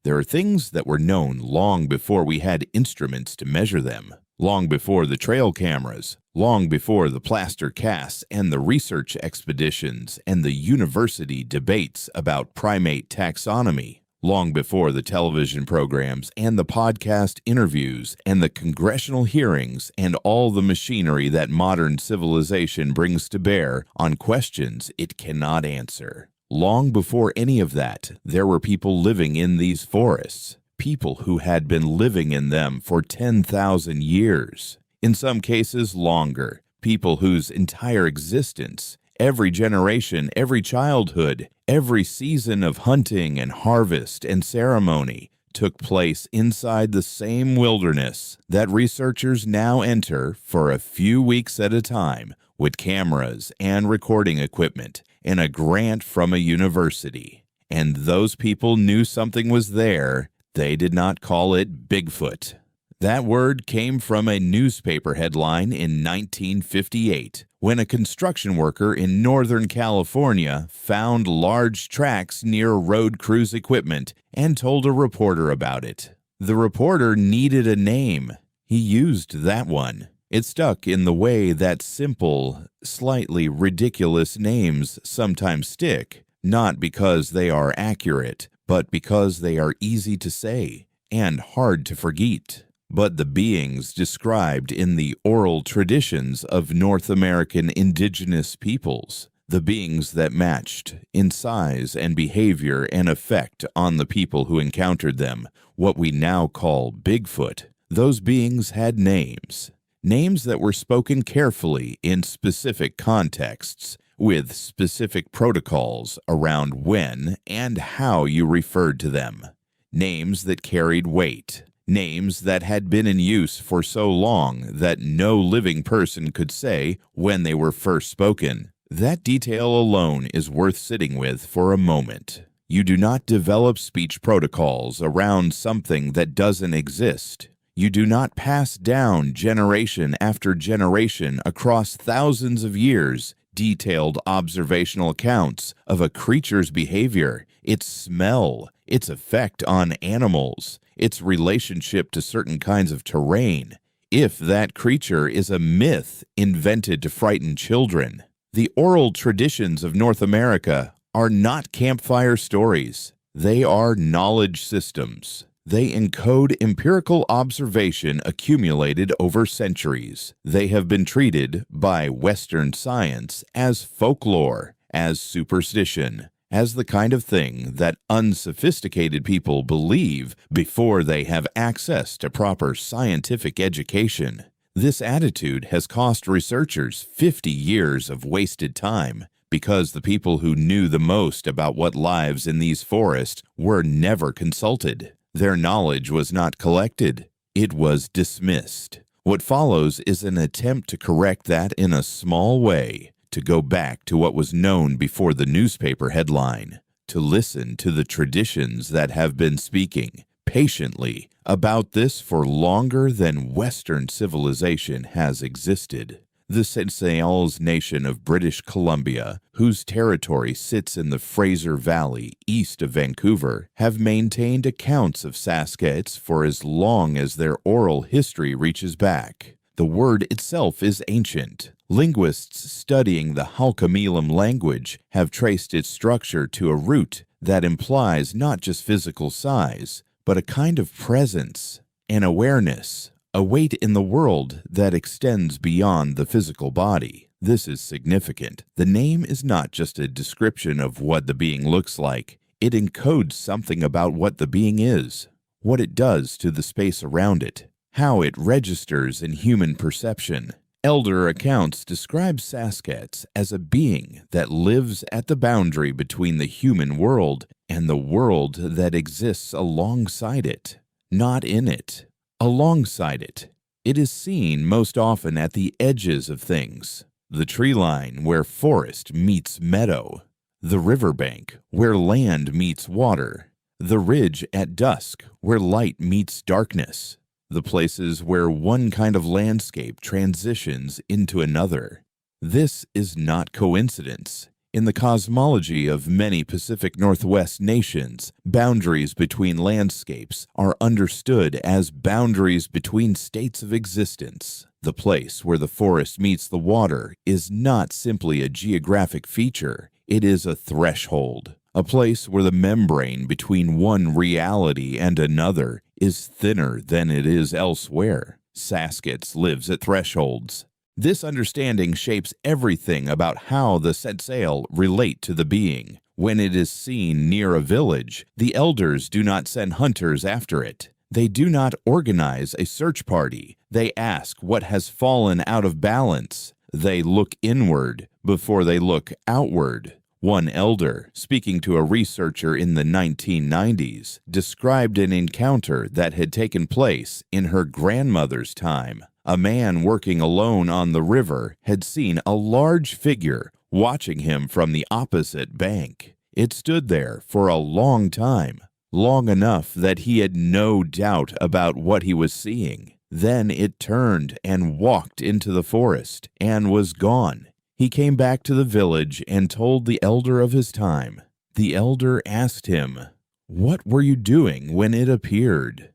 There are things that were known long before we had instruments to measure them, long before the trail cameras, long before the plaster casts and the research expeditions and the university debates about primate taxonomy, long before the television programs and the podcast interviews and the congressional hearings and all the machinery that modern civilization brings to bear on questions it cannot answer. Long before any of that, there were people living in these forests, people who had been living in them for 10,000 years, in some cases longer, people whose entire existence, every generation, every childhood, every season of hunting and harvest and ceremony took place inside the same wilderness that researchers now enter for a few weeks at a time with cameras and recording equipment and a grant from a university. And those people knew something was there. They did not call it Bigfoot. That word came from a newspaper headline in 1958 when a construction worker in Northern California found large tracks near road crews equipment and told a reporter about it. The reporter needed a name. He used that one. It stuck in the way that simple, slightly ridiculous names sometimes stick, not because they are accurate, but because they are easy to say and hard to forget. But the beings described in the oral traditions of North American indigenous peoples, the beings that matched in size and behavior and effect on the people who encountered them, what we now call Bigfoot, those beings had names. Names that were spoken carefully in specific contexts, with specific protocols around when and how you referred to them. Names that carried weight. Names that had been in use for so long that no living person could say when they were first spoken. That detail alone is worth sitting with for a moment. You do not develop speech protocols around something that doesn't exist. You do not pass down generation after generation across thousands of years detailed observational accounts of a creature's behavior, its smell, its effect on animals, its relationship to certain kinds of terrain, if that creature is a myth invented to frighten children. The oral traditions of North America are not campfire stories. They are knowledge systems. They encode empirical observation accumulated over centuries. They have been treated by Western science as folklore, as superstition, as the kind of thing that unsophisticated people believe before they have access to proper scientific education. This attitude has cost researchers 50 years of wasted time because the people who knew the most about what lives in these forests were never consulted. Their knowledge was not collected. It was dismissed. What follows is an attempt to correct that in a small way, to go back to what was known before the newspaper headline, to listen to the traditions that have been speaking patiently about this for longer than Western civilization has existed. The Sts'ailes Nation of British Columbia, whose territory sits in the Fraser Valley east of Vancouver, have maintained accounts of Sasq'ets for as long as their oral history reaches back. The word itself is ancient. Linguists studying the Halkah-Mi'kmaq language have traced its structure to a root that implies not just physical size, but a kind of presence, an awareness, a weight in the world that extends beyond the physical body. This is significant. The name is not just a description of what the being looks like. It encodes something about what the being is, what it does to the space around it, how it registers in human perception. Elder accounts describe Sasq'ets as a being that lives at the boundary between the human world and the world that exists alongside it, not in it. Alongside it. It is seen most often at the edges of things, the tree line where forest meets meadow, the riverbank where land meets water, the ridge at dusk where light meets darkness, the places where one kind of landscape transitions into another. This is not coincidence. In the cosmology of many Pacific Northwest nations, boundaries between landscapes are understood as boundaries between states of existence. The place where the forest meets the water is not simply a geographic feature, it is a threshold, a place where the membrane between one reality and another is thinner than it is elsewhere. Sasq'ets lives at thresholds. This understanding shapes everything about how the Sts'ailes relate to the being. When it is seen near a village, the elders do not send hunters after it. They do not organize a search party. They ask what has fallen out of balance. They look inward before they look outward. One elder, speaking to a researcher in the 1990s, described an encounter that had taken place in her grandmother's time. A man working alone on the river had seen a large figure watching him from the opposite bank. It stood there for a long time, long enough that he had no doubt about what he was seeing. Then it turned and walked into the forest and was gone. He came back to the village and told the elder of his time. The elder asked him, "What were you doing when it appeared?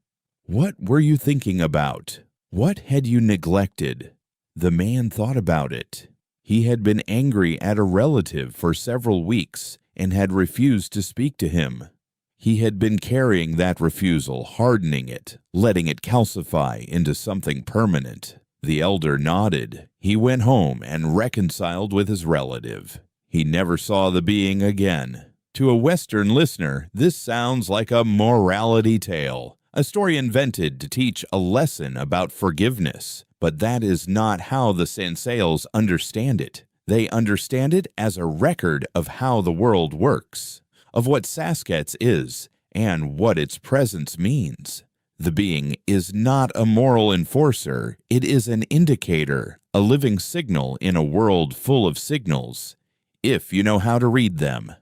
What were you thinking about? What had you neglected?" The man thought about it. He had been angry at a relative for several weeks and had refused to speak to him. He had been carrying that refusal, hardening it, letting it calcify into something permanent. The elder nodded. He went home and reconciled with his relative. He never saw the being again. To a Western listener, this sounds like a morality tale, a story invented to teach a lesson about forgiveness. But that is not how the Sts'ailes understand it. They understand it as a record of how the world works, of what Sasq'ets is, and what its presence means. The being is not a moral enforcer, it is an indicator, a living signal in a world full of signals, if you know how to read them.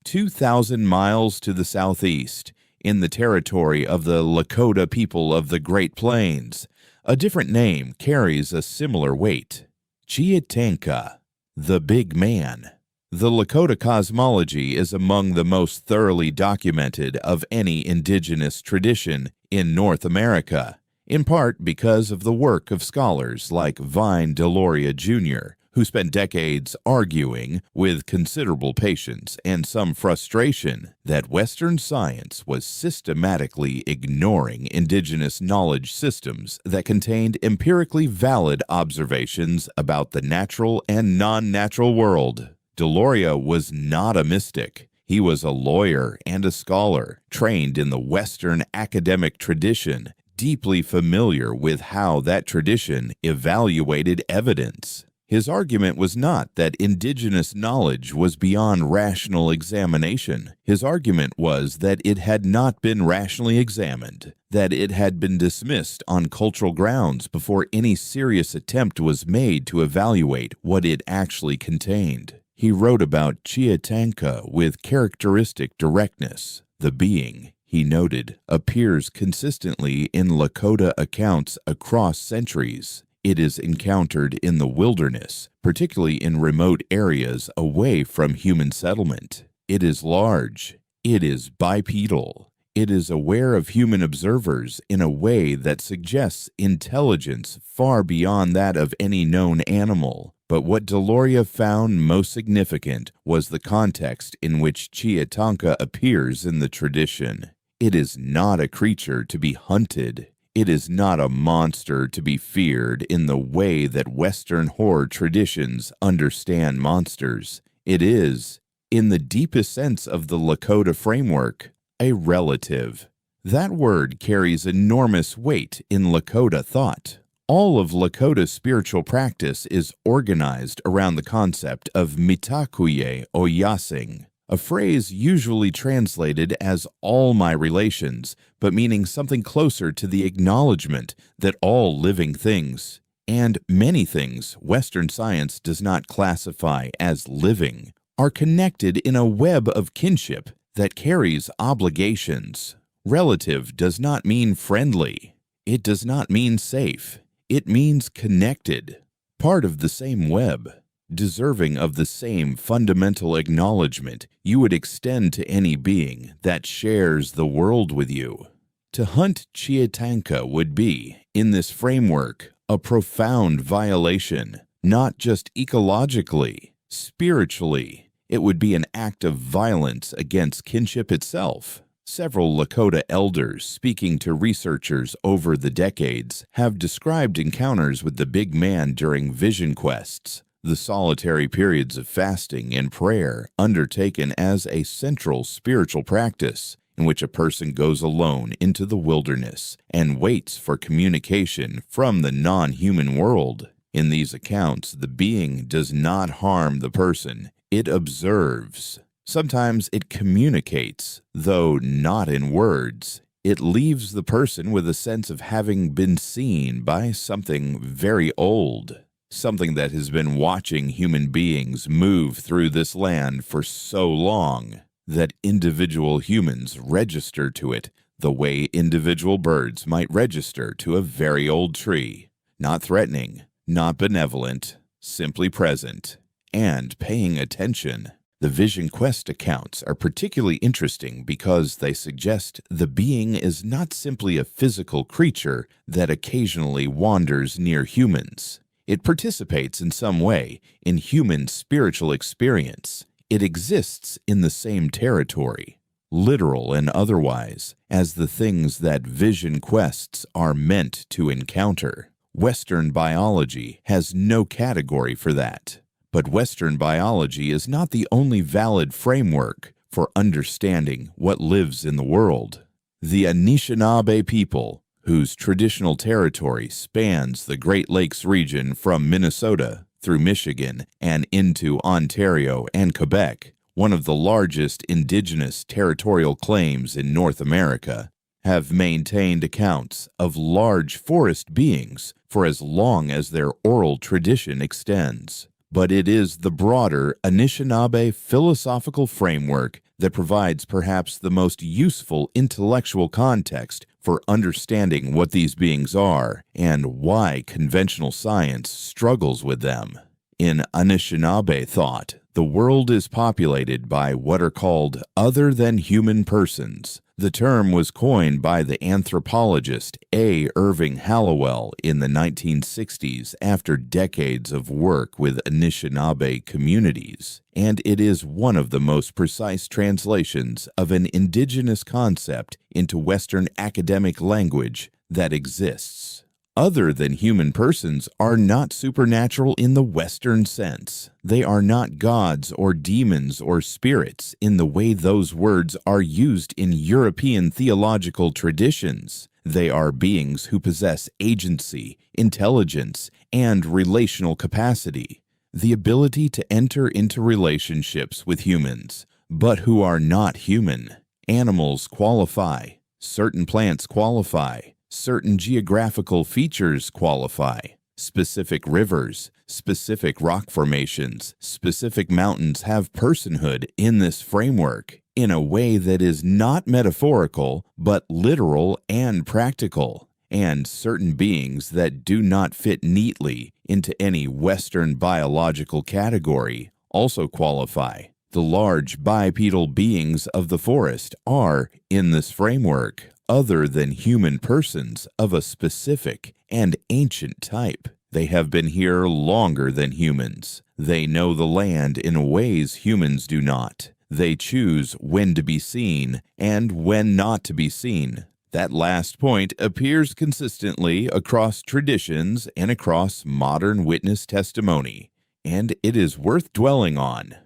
2,000 miles to the southeast, in the territory of the Lakota people of the Great Plains, a different name carries a similar weight. Chiye-tanka, the big man. The Lakota cosmology is among the most thoroughly documented of any indigenous tradition in North America, in part because of the work of scholars like Vine Deloria Jr., who spent decades arguing, with considerable patience and some frustration, that Western science was systematically ignoring indigenous knowledge systems that contained empirically valid observations about the natural and non-natural world. Deloria was not a mystic. He was a lawyer and a scholar, trained in the Western academic tradition, deeply familiar with how that tradition evaluated evidence. His argument was not that indigenous knowledge was beyond rational examination. His argument was that it had not been rationally examined, that it had been dismissed on cultural grounds before any serious attempt was made to evaluate what it actually contained. He wrote about Chiye-tanka with characteristic directness. The being, he noted, appears consistently in Lakota accounts across centuries. It is encountered in the wilderness, particularly in remote areas away from human settlement. It is large. It is bipedal. It is aware of human observers in a way that suggests intelligence far beyond that of any known animal. But what Deloria found most significant was the context in which Chiye-tanka appears in the tradition. It is not a creature to be hunted. It is not a monster to be feared in the way that Western horror traditions understand monsters. It is, in the deepest sense of the Lakota framework, a relative. That word carries enormous weight in Lakota thought. All of Lakota spiritual practice is organized around the concept of mitakuye o yasing, a phrase usually translated as all my relations, but meaning something closer to the acknowledgement that all living things, and many things Western science does not classify as living, are connected in a web of kinship that carries obligations. Relative does not mean friendly. It does not mean safe. It means connected, part of the same web. deserving of the same fundamental acknowledgement you would extend to any being that shares the world with you. To hunt Chiye-tanka would be, in this framework, a profound violation, not just ecologically, spiritually. It would be an act of violence against kinship itself. Several Lakota elders, speaking to researchers over the decades, have described encounters with the big man during vision quests, the solitary periods of fasting and prayer undertaken as a central spiritual practice, in which a person goes alone into the wilderness and waits for communication from the non-human world. In these accounts, the being does not harm the person, it observes. Sometimes it communicates, though not in words. It leaves the person with a sense of having been seen by something very old, something that has been watching human beings move through this land for so long that individual humans register to it the way individual birds might register to a very old tree, not threatening, not benevolent, simply present, and paying attention. The Vision Quest accounts are particularly interesting because they suggest the being is not simply a physical creature that occasionally wanders near humans. It participates in some way in human spiritual experience. It exists in the same territory, literal and otherwise, as the things that Vision Quests are meant to encounter. Western biology has no category for that. But Western biology is not the only valid framework for understanding what lives in the world. The Anishinaabe people, whose traditional territory spans the Great Lakes region from Minnesota through Michigan and into Ontario and Quebec, one of the largest indigenous territorial claims in North America, have maintained accounts of large forest beings for as long as their oral tradition extends. But it is the broader Anishinaabe philosophical framework that provides perhaps the most useful intellectual context for understanding what these beings are and why conventional science struggles with them. In Anishinaabe thought, the world is populated by what are called other-than-human persons. The term was coined by the anthropologist A. Irving Hallowell in the 1960s after decades of work with Anishinaabe communities, and it is one of the most precise translations of an indigenous concept into Western academic language that exists. Other-than-human persons are not supernatural in the Western sense. They are not gods or demons or spirits in the way those words are used in European theological traditions. They are beings who possess agency, intelligence, and relational capacity, the ability to enter into relationships with humans, but who are not human. Animals qualify. Certain plants qualify. Certain geographical features qualify. Specific rivers, specific rock formations, specific mountains have personhood in this framework in a way that is not metaphorical, but literal and practical. And certain beings that do not fit neatly into any Western biological category also qualify. The large bipedal beings of the forest are, in this framework, other than human persons of a specific and ancient type. They have been here longer than humans. They know the land in ways humans do not. They choose when to be seen and when not to be seen. That last point appears consistently across traditions and across modern witness testimony, and it is worth dwelling on.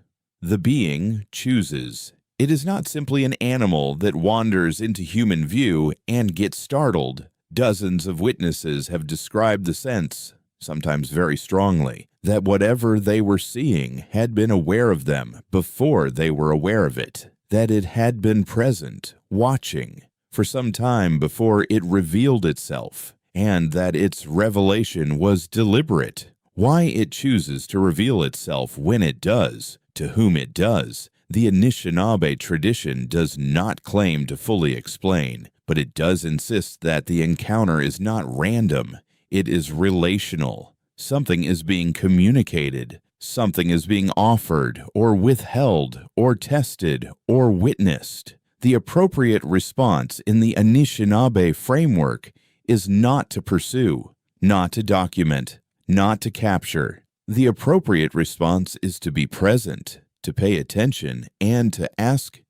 The being chooses. It is not simply an animal that wanders into human view and gets startled. Dozens of witnesses have described the sense, sometimes very strongly, that whatever they were seeing had been aware of them before they were aware of it, that it had been present, watching, for some time before it revealed itself, and that its revelation was deliberate. Why it chooses to reveal itself when it does, to whom it does, the Anishinaabe tradition does not claim to fully explain, but it does insist that the encounter is not random, it is relational. Something is being communicated, Something is being offered or withheld or tested or witnessed. The appropriate response in the Anishinaabe framework is not to pursue, not to document, not to capture. The appropriate response is to be present, to pay attention, and to ask,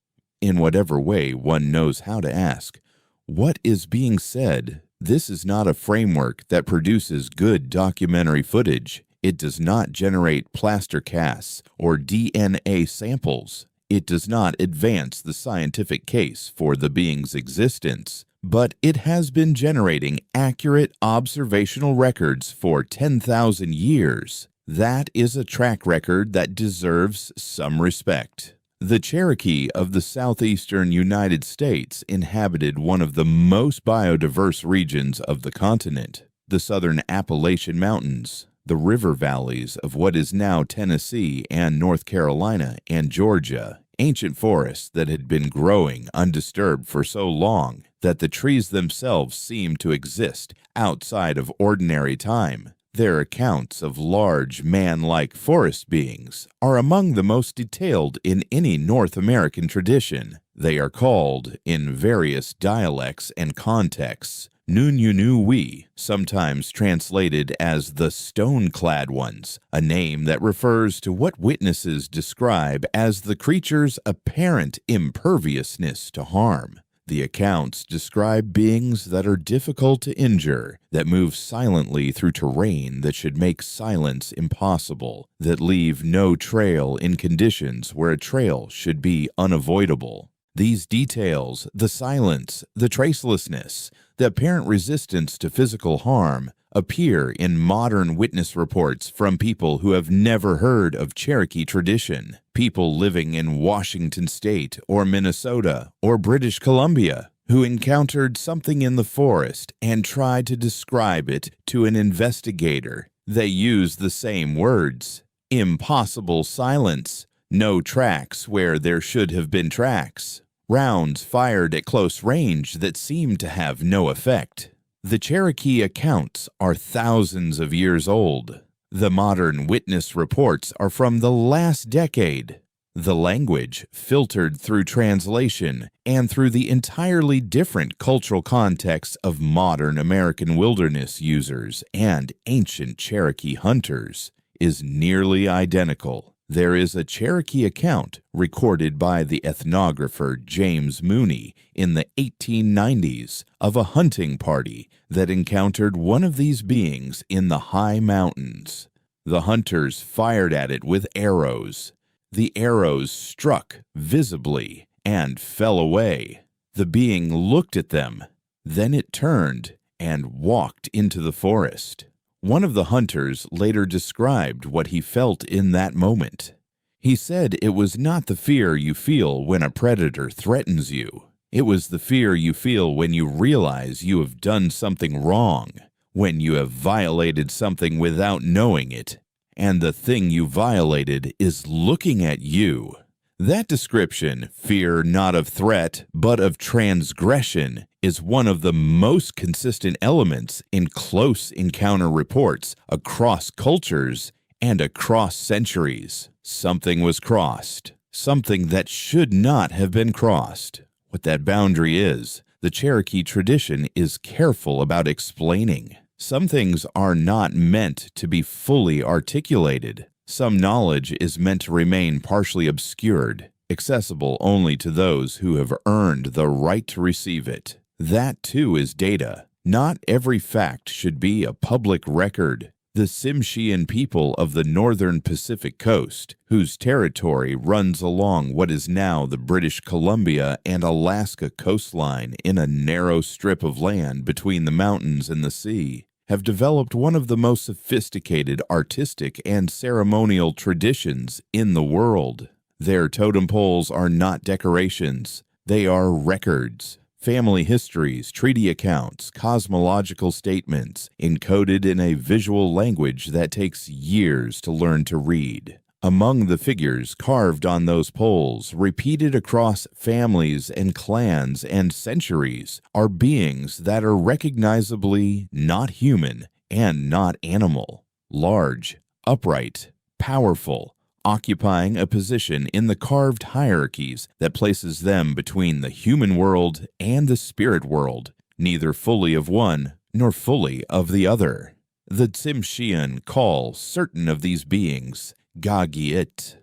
in whatever way one knows how to ask, what is being said. This is not a framework that produces good documentary footage. It does not generate plaster casts or DNA samples. It does not advance the scientific case for the being's existence, but it has been generating accurate observational records for 10,000 years. That is a track record that deserves some respect. The Cherokee of the southeastern United States inhabited one of the most biodiverse regions of the continent, the southern Appalachian Mountains, the river valleys of what is now Tennessee and North Carolina and Georgia, ancient forests that had been growing undisturbed for so long that the trees themselves seemed to exist outside of ordinary time. Their accounts of large, man-like forest beings are among the most detailed in any North American tradition. They are called, in various dialects and contexts, Nunyunuwi, sometimes translated as the stone-clad ones, a name that refers to what witnesses describe as the creature's apparent imperviousness to harm. The accounts describe beings that are difficult to injure, that move silently through terrain that should make silence impossible, that leave no trail in conditions where a trail should be unavoidable. These details, the silence, the tracelessness, the apparent resistance to physical harm, appear in modern witness reports from people who have never heard of Cherokee tradition, people living in Washington State or Minnesota or British Columbia, who encountered something in the forest and tried to describe it to an investigator. They use the same words: impossible silence, no tracks where there should have been tracks, rounds fired at close range that seemed to have no effect. The Cherokee accounts are thousands of years old. The modern witness reports are from the last decade. The language, filtered through translation and through the entirely different cultural context of modern American wilderness users and ancient Cherokee hunters, is nearly identical. There is a Cherokee account recorded by the ethnographer James Mooney in the 1890s of a hunting party that encountered one of these beings in the high mountains. The hunters fired at it with arrows. The arrows struck visibly and fell away. The being looked at them. Then it turned and walked into the forest. One of the hunters later described what he felt in that moment. He said it was not the fear you feel when a predator threatens you. It was the fear you feel when you realize you have done something wrong, when you have violated something without knowing it, and the thing you violated is looking at you. That description, fear not of threat, but of transgression, is one of the most consistent elements in close encounter reports across cultures and across centuries. Something was crossed, something that should not have been crossed. What that boundary is, the Cherokee tradition is careful about explaining. Some things are not meant to be fully articulated. Some knowledge is meant to remain partially obscured, accessible only to those who have earned the right to receive it. That, too, is data. Not every fact should be a public record. The Tsimshian people of the northern Pacific coast, whose territory runs along what is now the British Columbia and Alaska coastline in a narrow strip of land between the mountains and the sea, have developed one of the most sophisticated artistic and ceremonial traditions in the world. Their totem poles are not decorations, they are records. Family histories, treaty accounts, cosmological statements, encoded in a visual language that takes years to learn to read. Among the figures carved on those poles, repeated across families and clans and centuries, are beings that are recognizably not human and not animal. Large, upright, powerful, occupying a position in the carved hierarchies that places them between the human world and the spirit world, neither fully of one nor fully of the other. The Tsimshian call certain of these beings Gagiit,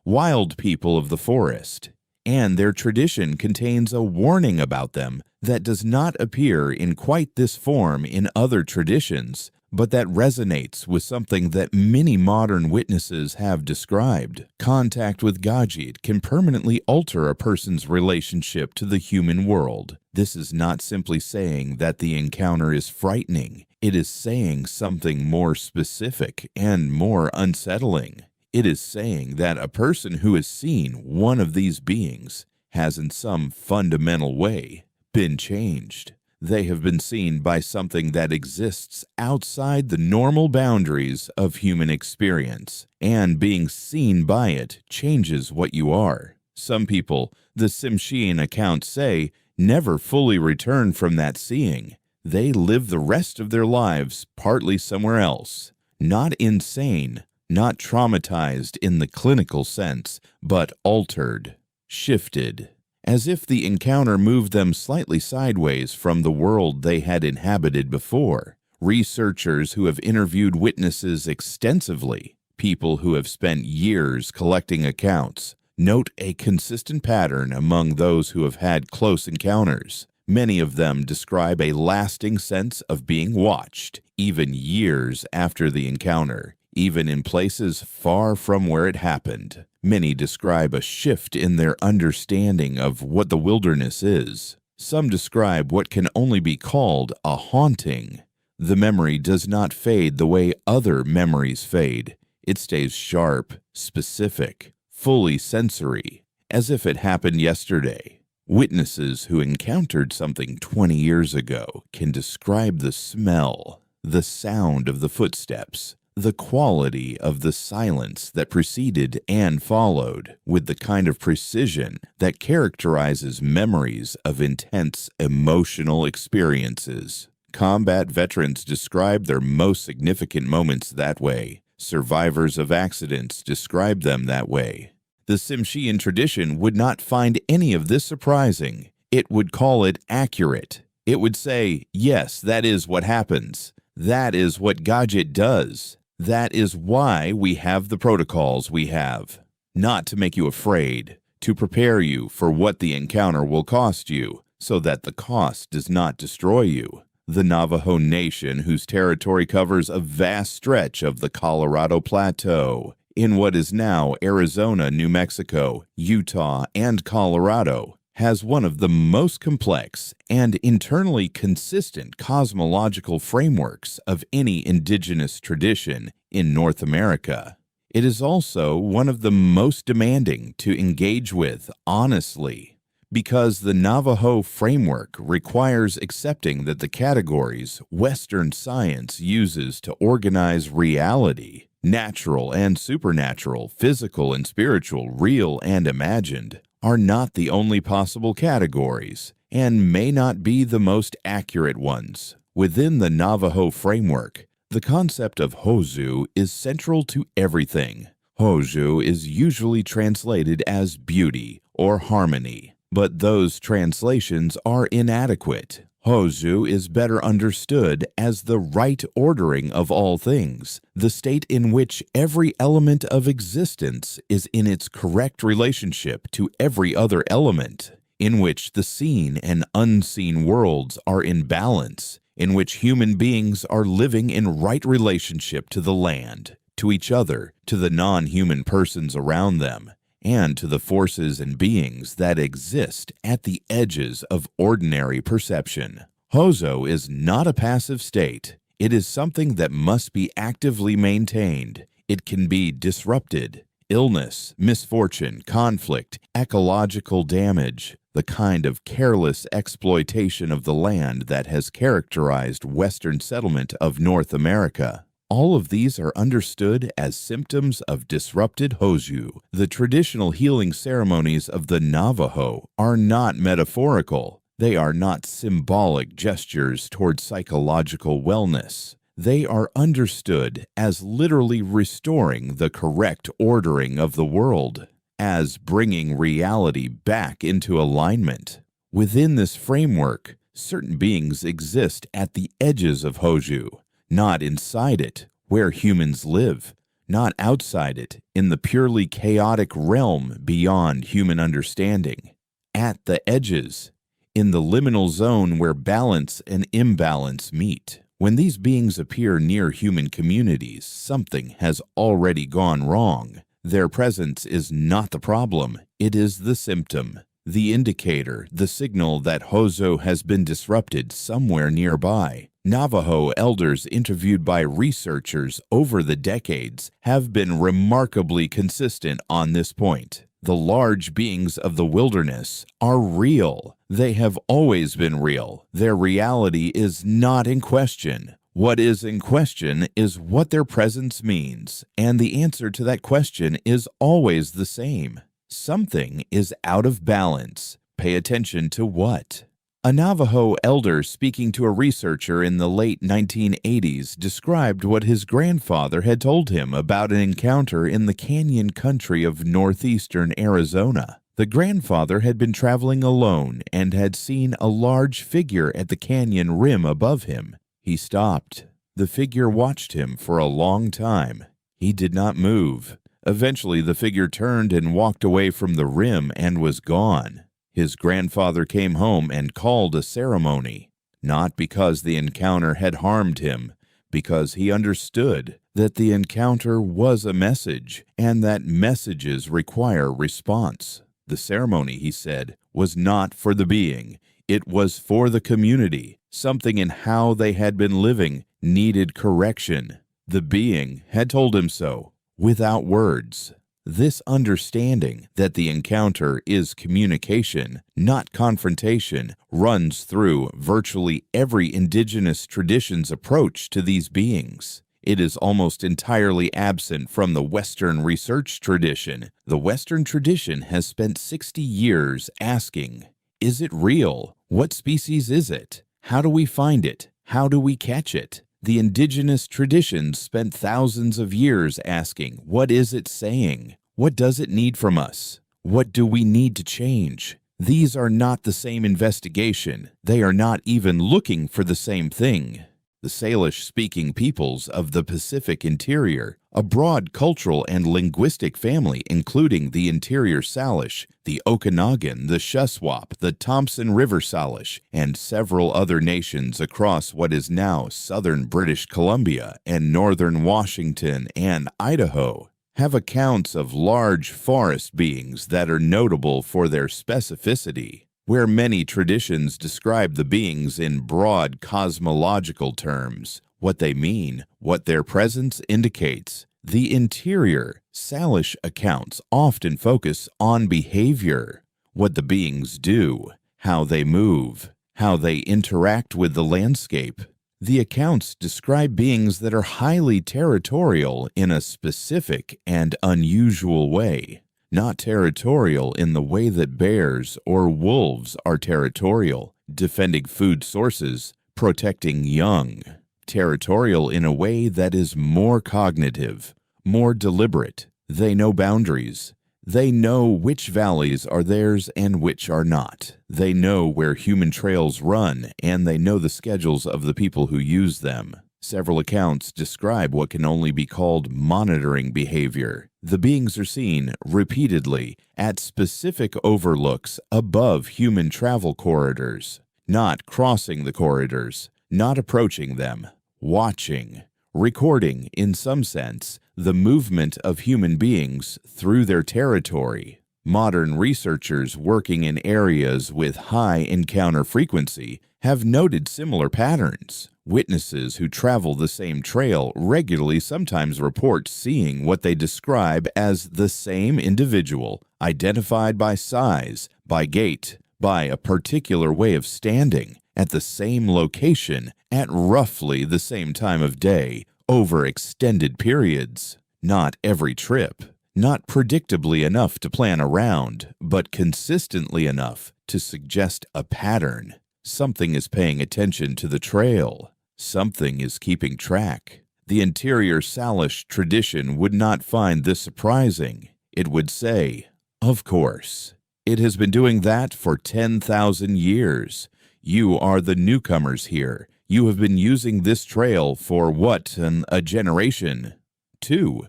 wild people of the forest, and their tradition contains a warning about them that does not appear in quite this form in other traditions, but that resonates with something that many modern witnesses have described. Contact with Gajit can permanently alter a person's relationship to the human world. This is not simply saying that the encounter is frightening. It is saying something more specific and more unsettling. It is saying that a person who has seen one of these beings has in some fundamental way been changed. They have been seen by something that exists outside the normal boundaries of human experience, and being seen by it changes what you are. Some people, the Tsimshian accounts say, never fully return from that seeing. They live the rest of their lives partly somewhere else, not insane, not traumatized in the clinical sense, but altered, shifted, as if the encounter moved them slightly sideways from the world they had inhabited before. Researchers who have interviewed witnesses extensively, people who have spent years collecting accounts, note a consistent pattern among those who have had close encounters. Many of them describe a lasting sense of being watched, even years after the encounter, even in places far from where it happened. Many describe a shift in their understanding of what the wilderness is. Some describe what can only be called a haunting. The memory does not fade the way other memories fade. It stays sharp, specific, fully sensory, as if it happened yesterday. Witnesses who encountered something 20 years ago can describe the smell, the sound of the footsteps, the quality of the silence that preceded and followed with the kind of precision that characterizes memories of intense emotional experiences. Combat veterans describe their most significant moments that way. Survivors of accidents describe them that way. The Tsimshian tradition would not find any of this surprising. It would call it accurate. It would say, yes, that is what happens. That is what Gajit does. That is why we have the protocols we have. Not to make you afraid, to prepare you for what the encounter will cost you, so that the cost does not destroy you. The Navajo Nation, whose territory covers a vast stretch of the Colorado Plateau, in what is now Arizona, New Mexico, Utah, and Colorado, has one of the most complex and internally consistent cosmological frameworks of any indigenous tradition in North America. It is also one of the most demanding to engage with honestly, because the Navajo framework requires accepting that the categories Western science uses to organize reality, natural and supernatural, physical and spiritual, real and imagined, are not the only possible categories, and may not be the most accurate ones. Within the Navajo framework, the concept of Hozu is central to everything. Hozu is usually translated as beauty or harmony, but those translations are inadequate. Hozu is better understood as the right ordering of all things, the state in which every element of existence is in its correct relationship to every other element, in which the seen and unseen worlds are in balance, in which human beings are living in right relationship to the land, to each other, to the non-human persons around them, and to the forces and beings that exist at the edges of ordinary perception. Hozu is not a passive state. It is something that must be actively maintained. It can be disrupted. Illness, misfortune, conflict, ecological damage, the kind of careless exploitation of the land that has characterized Western settlement of North America. All of these are understood as symptoms of disrupted Hozu. The traditional healing ceremonies of the Navajo are not metaphorical. They are not symbolic gestures toward psychological wellness. They are understood as literally restoring the correct ordering of the world, as bringing reality back into alignment. Within this framework, certain beings exist at the edges of Hoju, not inside it, where humans live, not outside it, in the purely chaotic realm beyond human understanding. At the edges, in the liminal zone where balance and imbalance meet. When these beings appear near human communities, something has already gone wrong. Their presence is not the problem, it is the symptom, the indicator, the signal that Hozo has been disrupted somewhere nearby. Navajo elders interviewed by researchers over the decades have been remarkably consistent on this point. The large beings of the wilderness are real. They have always been real. Their reality is not in question. What is in question is what their presence means, and the answer to that question is always the same. Something is out of balance. Pay attention to what? A Navajo elder speaking to a researcher in the late 1980s described what his grandfather had told him about an encounter in the canyon country of northeastern Arizona. The grandfather had been traveling alone and had seen a large figure at the canyon rim above him. He stopped. The figure watched him for a long time. He did not move. Eventually, the figure turned and walked away from the rim and was gone. His grandfather came home and called a ceremony, not because the encounter had harmed him, because he understood that the encounter was a message and that messages require response. The ceremony, he said, was not for the being. It was for the community. Something in how they had been living needed correction. The being had told him so, without words. This understanding that the encounter is communication, not confrontation, runs through virtually every indigenous tradition's approach to these beings. It is almost entirely absent from the Western research tradition. The Western tradition has spent 60 years asking, is it real? What species is it? How do we find it? How do we catch it? The indigenous traditions spent thousands of years asking, what is it saying? What does it need from us? What do we need to change? These are not the same investigation. They are not even looking for the same thing. The Salish-speaking peoples of the Pacific interior, a broad cultural and linguistic family including the interior Salish, the Okanagan, the Shuswap, the Thompson River Salish, and several other nations across what is now southern British Columbia and northern Washington and Idaho, have accounts of large forest beings that are notable for their specificity. Where many traditions describe the beings in broad cosmological terms, what they mean, what their presence indicates, the interior Salish accounts often focus on behavior, what the beings do, how they move, how they interact with the landscape. The accounts describe beings that are highly territorial in a specific and unusual way. Not territorial in the way that bears or wolves are territorial, defending food sources, protecting young. Territorial in a way that is more cognitive, more deliberate. They know boundaries. They know which valleys are theirs and which are not. They know where human trails run, and they know the schedules of the people who use them. Several accounts describe what can only be called monitoring behavior. The beings are seen repeatedly at specific overlooks above human travel corridors, not crossing the corridors, not approaching them, watching, recording, in some sense, the movement of human beings through their territory. Modern researchers working in areas with high encounter frequency have noted similar patterns. Witnesses who travel the same trail regularly sometimes report seeing what they describe as the same individual, identified by size, by gait, by a particular way of standing, at the same location, at roughly the same time of day, over extended periods. Not every trip. Not predictably enough to plan around, but consistently enough to suggest a pattern. Something is paying attention to the trail. Something is keeping track. The interior Salish tradition would not find this surprising. It would say, "Of course. It has been doing that for 10,000 years. You are the newcomers here. You have been using this trail for what, a generation?" 2.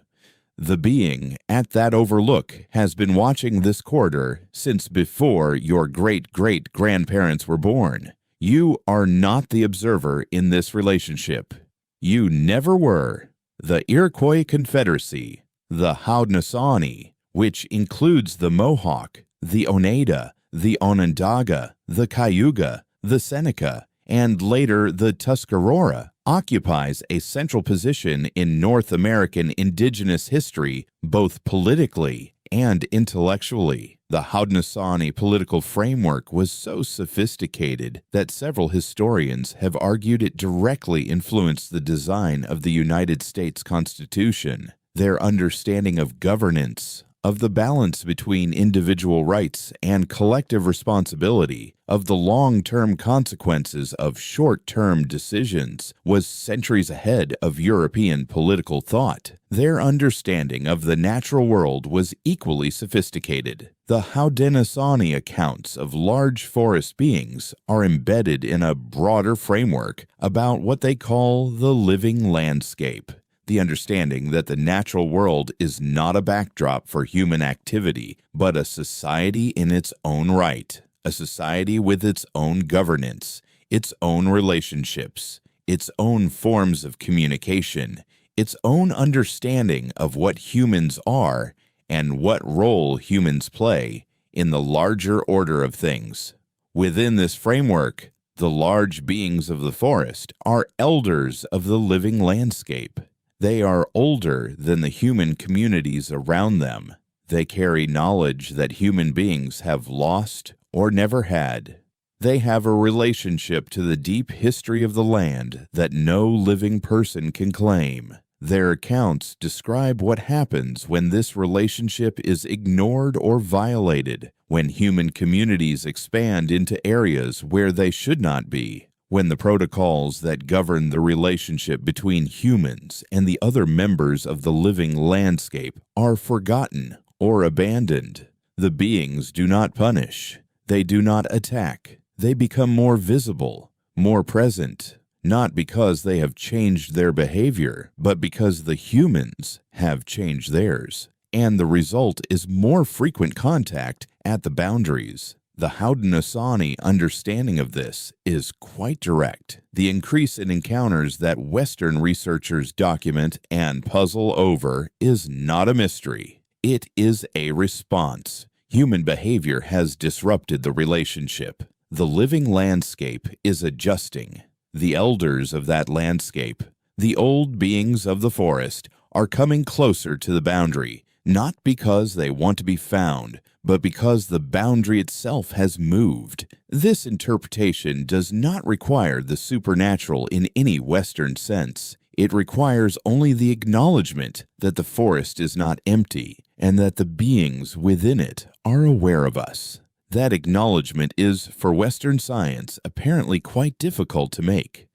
The being at that overlook has been watching this corridor since before your great-great-grandparents were born. You are not the observer in this relationship. You never were. The Iroquois Confederacy, the Haudenosaunee, which includes the Mohawk, the Oneida, the Onondaga, the Cayuga, the Seneca, and later the Tuscarora, occupies a central position in North American indigenous history, both politically and intellectually. The Haudenosaunee political framework was so sophisticated that several historians have argued it directly influenced the design of the United States Constitution. Their understanding of governance, of the balance between individual rights and collective responsibility, of the long-term consequences of short-term decisions, was centuries ahead of European political thought. Their understanding of the natural world was equally sophisticated. The Haudenosaunee accounts of large forest beings are embedded in a broader framework about what they call the living landscape. The understanding that the natural world is not a backdrop for human activity, but a society in its own right, a society with its own governance, its own relationships, its own forms of communication, its own understanding of what humans are and what role humans play in the larger order of things. Within this framework, the large beings of the forest are elders of the living landscape. They are older than the human communities around them. They carry knowledge that human beings have lost or never had. They have a relationship to the deep history of the land that no living person can claim. Their accounts describe what happens when this relationship is ignored or violated, when human communities expand into areas where they should not be, when the protocols that govern the relationship between humans and the other members of the living landscape are forgotten or abandoned. The beings do not punish. They do not attack. They become more visible, more present, not because they have changed their behavior, but because the humans have changed theirs. And the result is more frequent contact at the boundaries. The Haudenosaunee understanding of this is quite direct. The increase in encounters that Western researchers document and puzzle over is not a mystery. It is a response. Human behavior has disrupted the relationship. The living landscape is adjusting. The elders of that landscape, the old beings of the forest, are coming closer to the boundary, not because they want to be found, but because the boundary itself has moved. This interpretation does not require the supernatural in any Western sense. It requires only the acknowledgement that the forest is not empty and that the beings within it are aware of us. That acknowledgement is, for Western science, apparently quite difficult to make.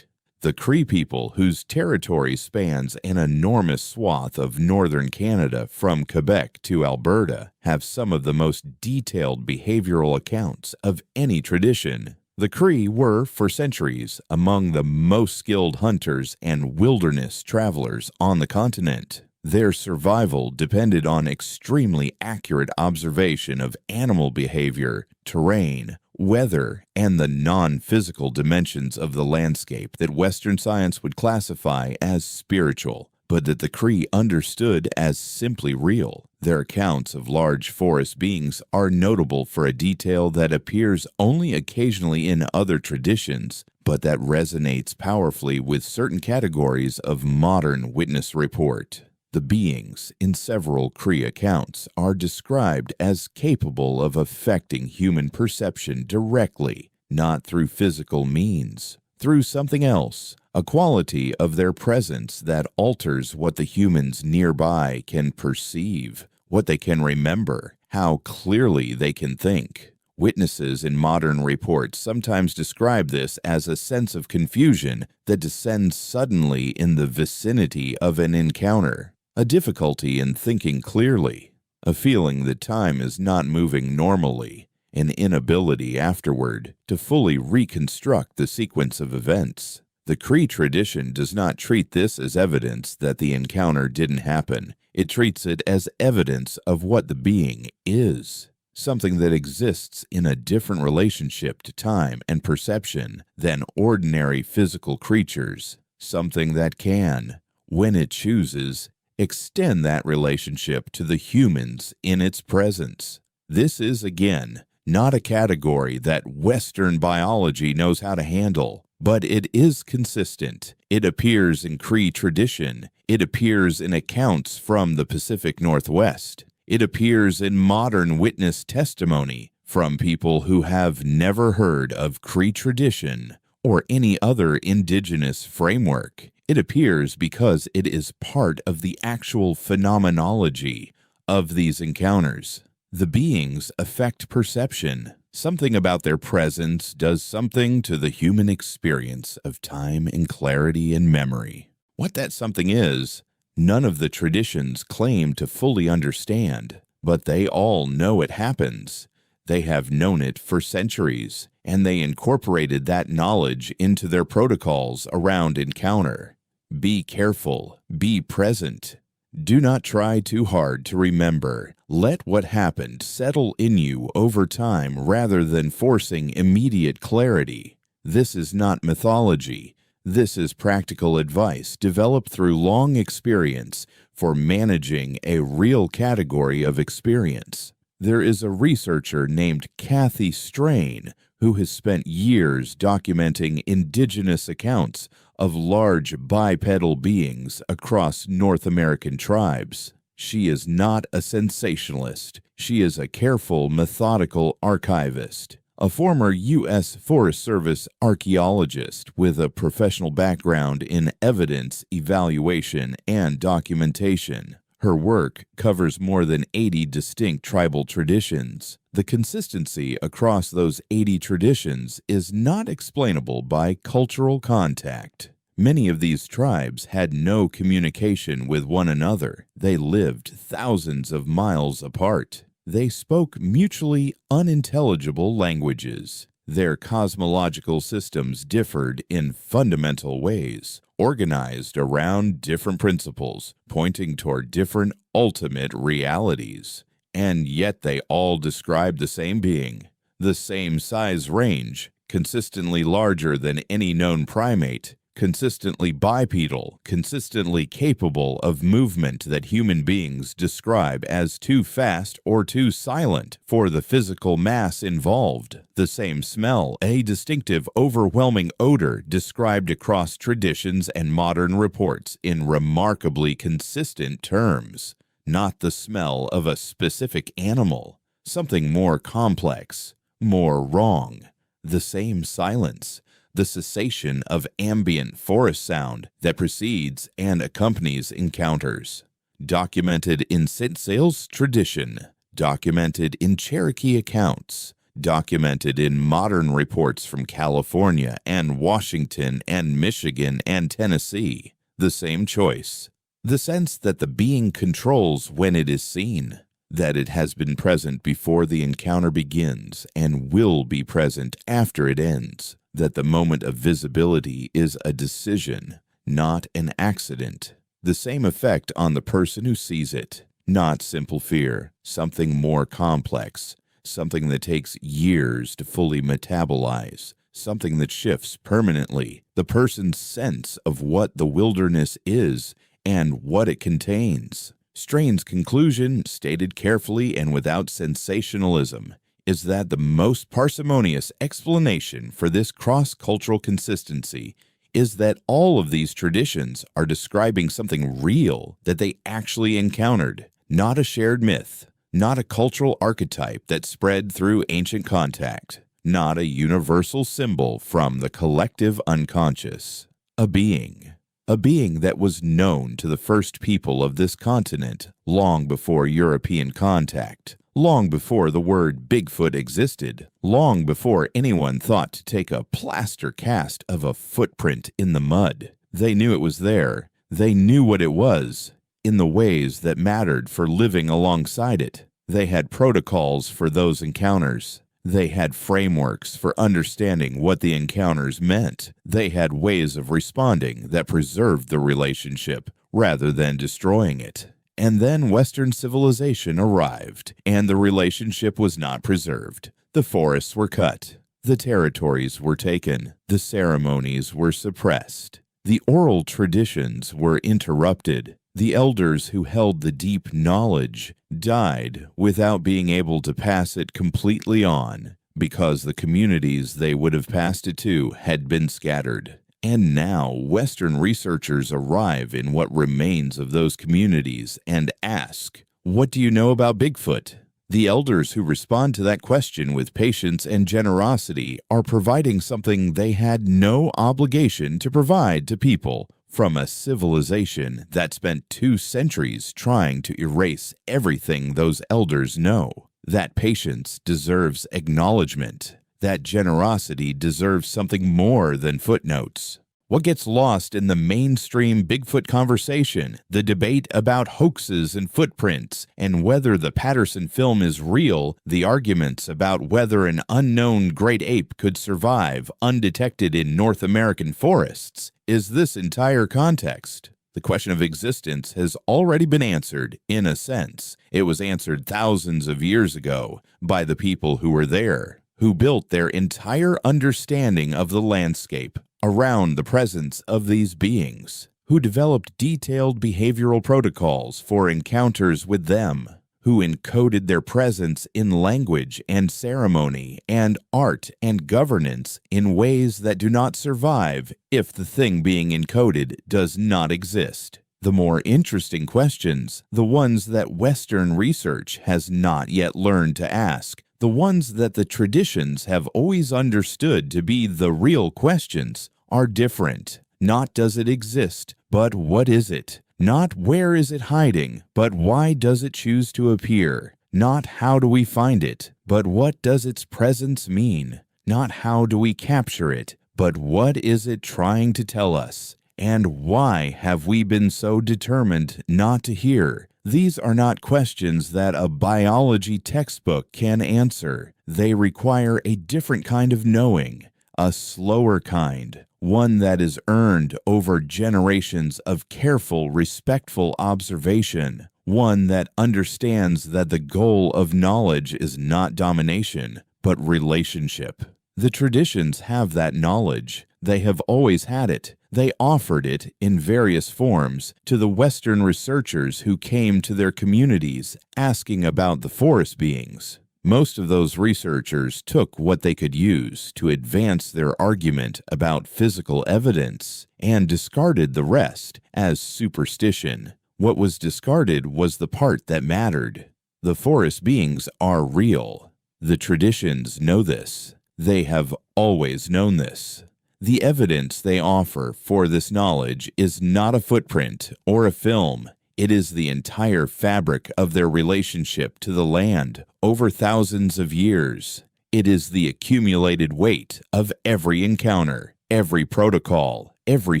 The Cree people, whose territory spans an enormous swath of northern Canada from Quebec to Alberta, have some of the most detailed behavioral accounts of any tradition. The Cree were, for centuries, among the most skilled hunters and wilderness travelers on the continent. Their survival depended on extremely accurate observation of animal behavior, terrain, weather, and the non-physical dimensions of the landscape that Western science would classify as spiritual, but that the Cree understood as simply real. Their accounts of large forest beings are notable for a detail that appears only occasionally in other traditions, but that resonates powerfully with certain categories of modern witness report. The beings in several Cree accounts are described as capable of affecting human perception directly, not through physical means, through something else, a quality of their presence that alters what the humans nearby can perceive, what they can remember, how clearly they can think. Witnesses in modern reports sometimes describe this as a sense of confusion that descends suddenly in the vicinity of an encounter, a difficulty in thinking clearly, a feeling that time is not moving normally, an inability afterward to fully reconstruct the sequence of events. The Cree tradition does not treat this as evidence that the encounter didn't happen. It treats it as evidence of what the being is. Something that exists in a different relationship to time and perception than ordinary physical creatures. Something that can, when it chooses, extend that relationship to the humans in its presence. This is, again, not a category that Western biology knows how to handle, but it is consistent. It appears in Cree tradition. It appears in accounts from the Pacific Northwest. It appears in modern witness testimony from people who have never heard of Cree tradition or any other indigenous framework. It appears because it is part of the actual phenomenology of these encounters. The beings affect perception. Something about their presence does something to the human experience of time and clarity and memory. What that something is, none of the traditions claim to fully understand, but they all know it happens. They have known it for centuries, and they incorporated that knowledge into their protocols around encounter. Be careful, be present. Do not try too hard to remember. Let what happened settle in you over time rather than forcing immediate clarity. This is not mythology. This is practical advice developed through long experience for managing a real category of experience. There is a researcher named Kathy Strain who has spent years documenting indigenous accounts of large bipedal beings across North American tribes. She is not a sensationalist. She is a careful, methodical archivist. A former U.S. Forest Service archaeologist with a professional background in evidence evaluation and documentation. Her work covers more than 80 distinct tribal traditions. The consistency across those 80 traditions is not explainable by cultural contact. Many of these tribes had no communication with one another. They lived thousands of miles apart. They spoke mutually unintelligible languages. Their cosmological systems differed in fundamental ways, organized around different principles, pointing toward different ultimate realities. And yet they all described the same being, the same size range, consistently larger than any known primate, consistently bipedal, consistently capable of movement that human beings describe as too fast or too silent for the physical mass involved. The same smell, a distinctive, overwhelming odor described across traditions and modern reports in remarkably consistent terms. Not the smell of a specific animal, something more complex, more wrong. The same silence, the cessation of ambient forest sound that precedes and accompanies encounters. Documented in Sts'ailes tradition, documented in Cherokee accounts, documented in modern reports from California and Washington and Michigan and Tennessee. The same choice. The sense that the being controls when it is seen, that it has been present before the encounter begins and will be present after it ends, that the moment of visibility is a decision, not an accident. The same effect on the person who sees it, not simple fear, something more complex, something that takes years to fully metabolize, something that shifts permanently the person's sense of what the wilderness is and what it contains. Strain's conclusion, stated carefully and without sensationalism, is that the most parsimonious explanation for this cross-cultural consistency is that all of these traditions are describing something real that they actually encountered, not a shared myth, not a cultural archetype that spread through ancient contact, not a universal symbol from the collective unconscious. A being that was known to the first people of this continent long before European contact, long before the word Bigfoot existed, long before anyone thought to take a plaster cast of a footprint in the mud. They knew it was there. They knew what it was, in the ways that mattered for living alongside it. They had protocols for those encounters. They had frameworks for understanding what the encounters meant. They had ways of responding that preserved the relationship rather than destroying it. And then Western civilization arrived, and the relationship was not preserved. The forests were cut. The territories were taken. The ceremonies were suppressed. The oral traditions were interrupted. The elders who held the deep knowledge died without being able to pass it completely on, because the communities they would have passed it to had been scattered. And now Western researchers arrive in what remains of those communities and ask, "What do you know about Bigfoot?" The elders who respond to that question with patience and generosity are providing something they had no obligation to provide to people from a civilization that spent 2 centuries trying to erase everything those elders know. That patience deserves acknowledgement. That generosity deserves something more than footnotes. What gets lost in the mainstream Bigfoot conversation, the debate about hoaxes and footprints, and whether the Patterson film is real, the arguments about whether an unknown great ape could survive undetected in North American forests, is this entire context. The question of existence has already been answered, in a sense. It was answered thousands of years ago by the people who were there, who built their entire understanding of the landscape around the presence of these beings, who developed detailed behavioral protocols for encounters with them, who encoded their presence in language and ceremony and art and governance in ways that do not survive if the thing being encoded does not exist. The more interesting questions, the ones that Western research has not yet learned to ask, the ones that the traditions have always understood to be the real questions, are different. Not does it exist, but what is it? Not where is it hiding, but why does it choose to appear? Not how do we find it, but what does its presence mean? Not how do we capture it, but what is it trying to tell us? And why have we been so determined not to hear? These are not questions that a biology textbook can answer. They require a different kind of knowing, a slower kind, one that is earned over generations of careful, respectful observation, one that understands that the goal of knowledge is not domination, but relationship. The traditions have that knowledge. They have always had it. They offered it in various forms to the Western researchers who came to their communities asking about the forest beings. Most of those researchers took what they could use to advance their argument about physical evidence and discarded the rest as superstition. What was discarded was the part that mattered. The forest beings are real. The traditions know this. They have always known this. The evidence they offer for this knowledge is not a footprint or a film. It is the entire fabric of their relationship to the land over thousands of years. It is the accumulated weight of every encounter, every protocol, every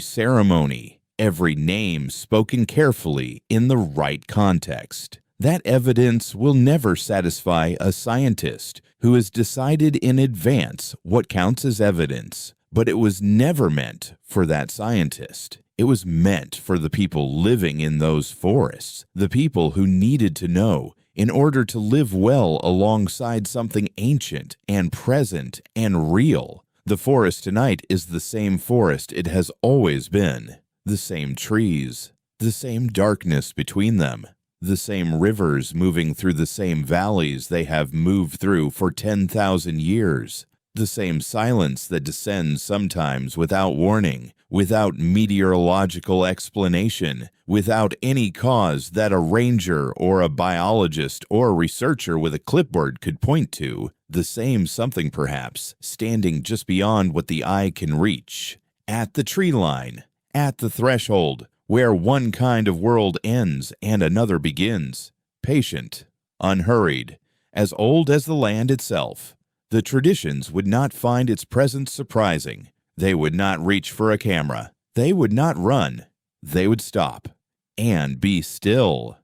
ceremony, every name spoken carefully in the right context. That evidence will never satisfy a scientist who has decided in advance what counts as evidence. But it was never meant for that scientist. It was meant for the people living in those forests, the people who needed to know in order to live well alongside something ancient and present and real. The forest tonight is the same forest it has always been. The same trees, the same darkness between them, the same rivers moving through the same valleys they have moved through for 10,000 years. The same silence that descends sometimes without warning, without meteorological explanation, without any cause that a ranger or a biologist or a researcher with a clipboard could point to. The same something perhaps, standing just beyond what the eye can reach, at the tree line, at the threshold, where one kind of world ends and another begins. Patient, unhurried, as old as the land itself. The traditions would not find its presence surprising. They would not reach for a camera. They would not run. They would stop and be still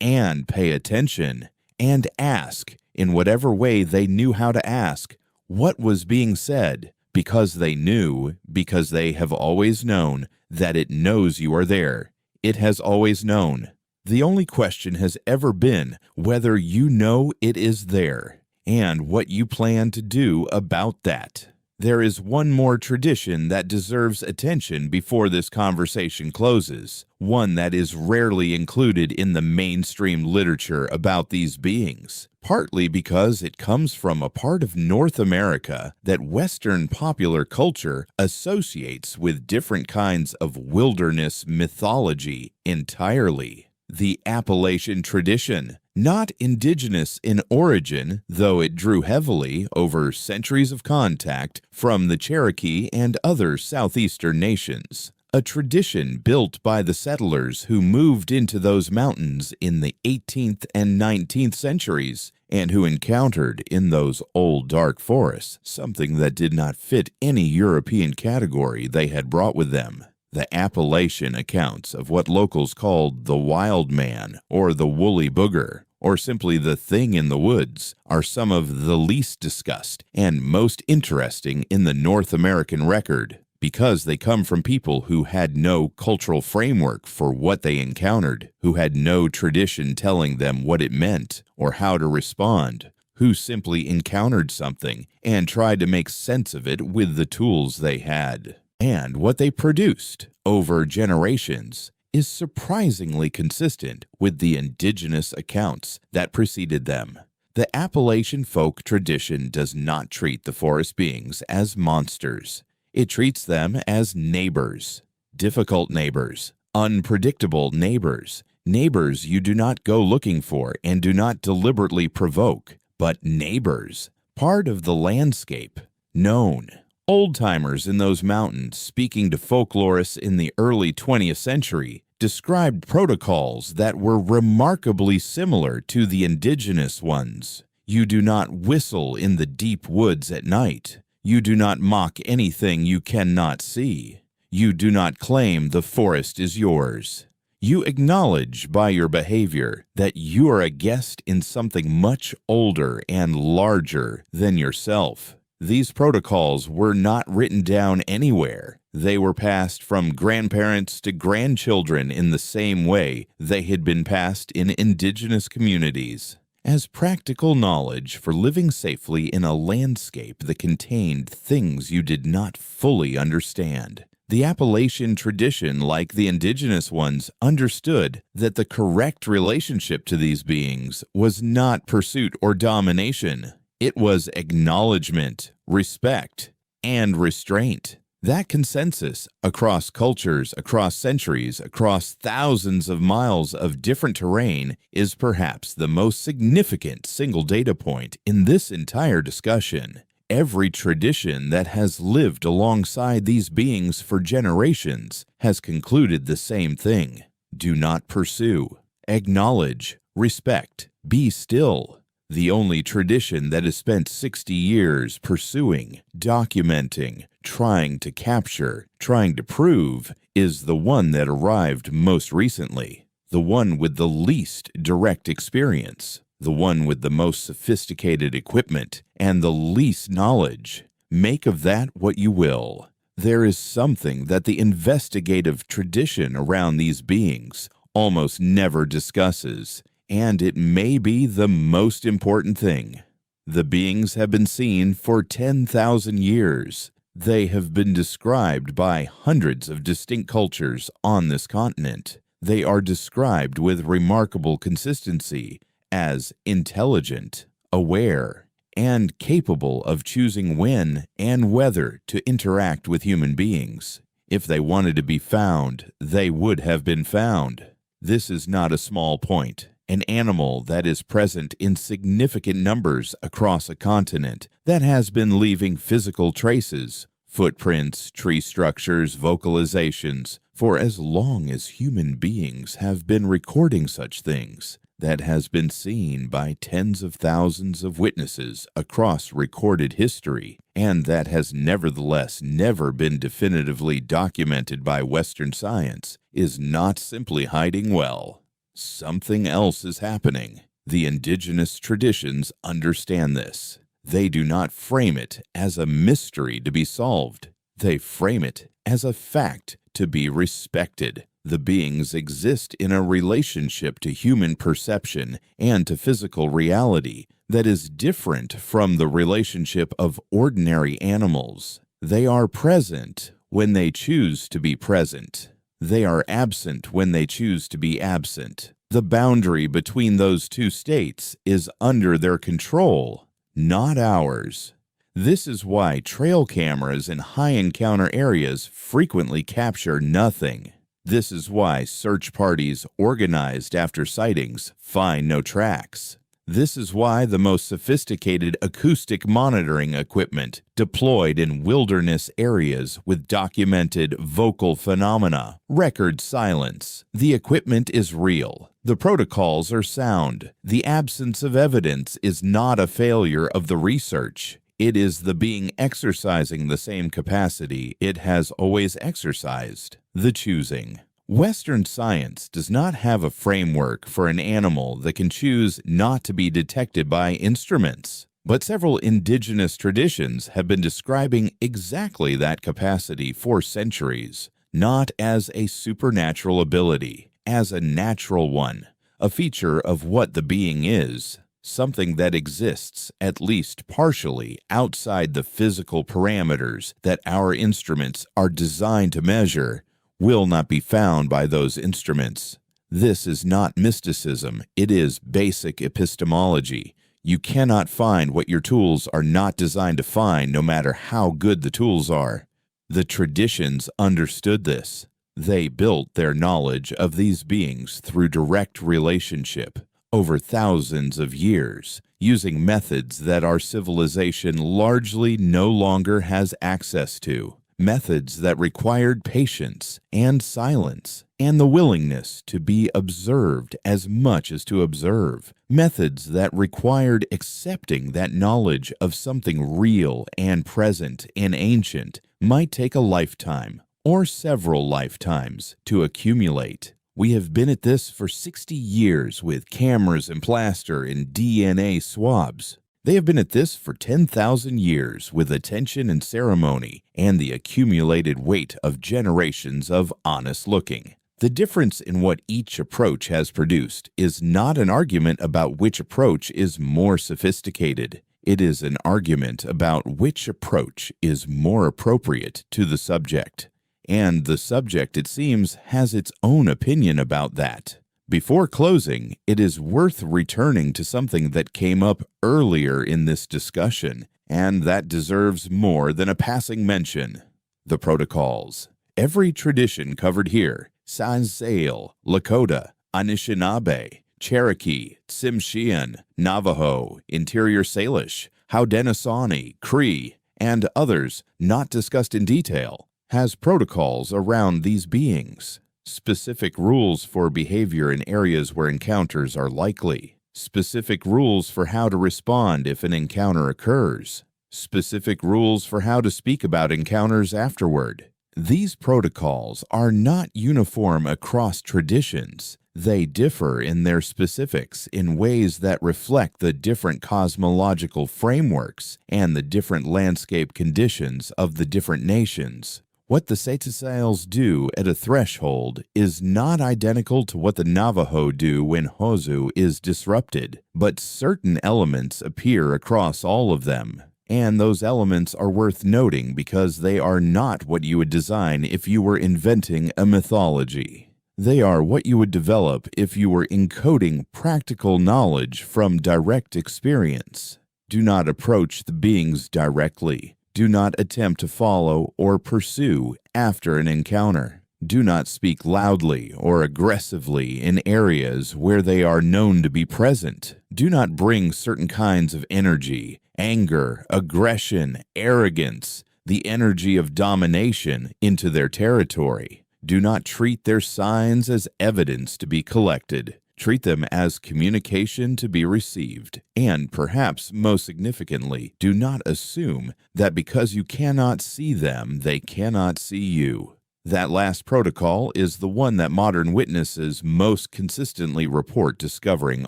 and pay attention and ask in whatever way they knew how to ask what was being said, because they knew, because they have always known that it knows you are there. It has always known. The only question has ever been whether you know it is there and what you plan to do about that. There is one more tradition that deserves attention before this conversation closes, one that is rarely included in the mainstream literature about these beings, partly because it comes from a part of North America that Western popular culture associates with different kinds of wilderness mythology entirely. The Appalachian tradition, not indigenous in origin, though it drew heavily over centuries of contact from the Cherokee and other southeastern nations. A tradition built by the settlers who moved into those mountains in the 18th and 19th centuries and who encountered in those old dark forests something that did not fit any European category they had brought with them. The Appalachian accounts of what locals called the wild man or the woolly booger, or simply the thing in the woods, are some of the least discussed and most interesting in the North American record, because they come from people who had no cultural framework for what they encountered, who had no tradition telling them what it meant or how to respond, who simply encountered something and tried to make sense of it with the tools they had. And what they produced over generations is surprisingly consistent with the indigenous accounts that preceded them. The Appalachian folk tradition does not treat the forest beings as monsters. It treats them as neighbors, difficult neighbors, unpredictable neighbors, neighbors you do not go looking for and do not deliberately provoke, but neighbors, part of the landscape, known. Old-timers in those mountains, speaking to folklorists in the early 20th century, described protocols that were remarkably similar to the indigenous ones. You do not whistle in the deep woods at night. You do not mock anything you cannot see. You do not claim the forest is yours. You acknowledge by your behavior that you are a guest in something much older and larger than yourself. These protocols were not written down anywhere. They were passed from grandparents to grandchildren in the same way they had been passed in indigenous communities, as practical knowledge for living safely in a landscape that contained things you did not fully understand. The Appalachian tradition, like the indigenous ones, understood that the correct relationship to these beings was not pursuit or domination. It was acknowledgement, respect, and restraint. That consensus across cultures, across centuries, across thousands of miles of different terrain is perhaps the most significant single data point in this entire discussion. Every tradition that has lived alongside these beings for generations has concluded the same thing. Do not pursue. Acknowledge. Respect. Be still. The only tradition that has spent 60 years pursuing, documenting, trying to capture, trying to prove, is the one that arrived most recently, the one with the least direct experience, the one with the most sophisticated equipment and the least knowledge. Make of that what you will. There is something that the investigative tradition around these beings almost never discusses, and it may be the most important thing. The beings have been seen for 10,000 years. They have been described by hundreds of distinct cultures on this continent. They are described with remarkable consistency as intelligent, aware, and capable of choosing when and whether to interact with human beings. If they wanted to be found, they would have been found. This is not a small point. An animal that is present in significant numbers across a continent that has been leaving physical traces, footprints, tree structures, vocalizations, for as long as human beings have been recording such things. that has been seen by tens of thousands of witnesses across recorded history, and that has nevertheless never been definitively documented by Western science, is not simply hiding well. Something else is happening. The indigenous traditions understand this. They do not frame it as a mystery to be solved. They frame it as a fact to be respected. The beings exist in a relationship to human perception and to physical reality that is different from the relationship of ordinary animals. They are present when they choose to be present. They are absent when they choose to be absent. The boundary between those two states is under their control, not ours. This is why trail cameras in high encounter areas frequently capture nothing. This is why search parties organized after sightings find no tracks. This is why the most sophisticated acoustic monitoring equipment deployed in wilderness areas with documented vocal phenomena record silence. The equipment is real. The protocols are sound. The absence of evidence is not a failure of the research. It is the being exercising the same capacity it has always exercised, the choosing. Western science does not have a framework for an animal that can choose not to be detected by instruments, but several indigenous traditions have been describing exactly that capacity for centuries, not as a supernatural ability, as a natural one, a feature of what the being is. Something that exists, at least partially, outside the physical parameters that our instruments are designed to measure, will not be found by those instruments. This is not mysticism, it is basic epistemology. You cannot find what your tools are not designed to find, no matter how good the tools are. The traditions understood this. They built their knowledge of these beings through direct relationship over thousands of years, using methods that our civilization largely no longer has access to, methods that required patience and silence and the willingness to be observed as much as to observe, methods that required accepting that knowledge of something real and present and ancient might take a lifetime or several lifetimes to accumulate. We have been at this for 60 years with cameras and plaster and DNA swabs. They have been at this for 10,000 years with attention and ceremony and the accumulated weight of generations of honest looking. The difference in what each approach has produced is not an argument about which approach is more sophisticated. It is an argument about which approach is more appropriate to the subject. And the subject, it seems, has its own opinion about that. Before closing, it is worth returning to something that came up earlier in this discussion, and that deserves more than a passing mention: the protocols. Every tradition covered here, Sts'ailes, Lakota, Anishinaabe, Cherokee, Tsimshian, Navajo, Interior Salish, Haudenosaunee, Cree, and others not discussed in detail, has protocols around these beings, specific rules for behavior in areas where encounters are likely, specific rules for how to respond if an encounter occurs, specific rules for how to speak about encounters afterward. These protocols are not uniform across traditions. They differ in their specifics in ways that reflect the different cosmological frameworks and the different landscape conditions of the different nations. What the Sts'ailes do at a threshold is not identical to what the Navajo do when Hozu is disrupted, but certain elements appear across all of them. And those elements are worth noting because they are not what you would design if you were inventing a mythology. They are what you would develop if you were encoding practical knowledge from direct experience. Do not approach the beings directly. Do not attempt to follow or pursue after an encounter. Do not speak loudly or aggressively in areas where they are known to be present. Do not bring certain kinds of energy, anger, aggression, arrogance, the energy of domination into their territory. Do not treat their signs as evidence to be collected. Treat them as communication to be received, and perhaps most significantly, do not assume that because you cannot see them, they cannot see you. That last protocol is the one that modern witnesses most consistently report discovering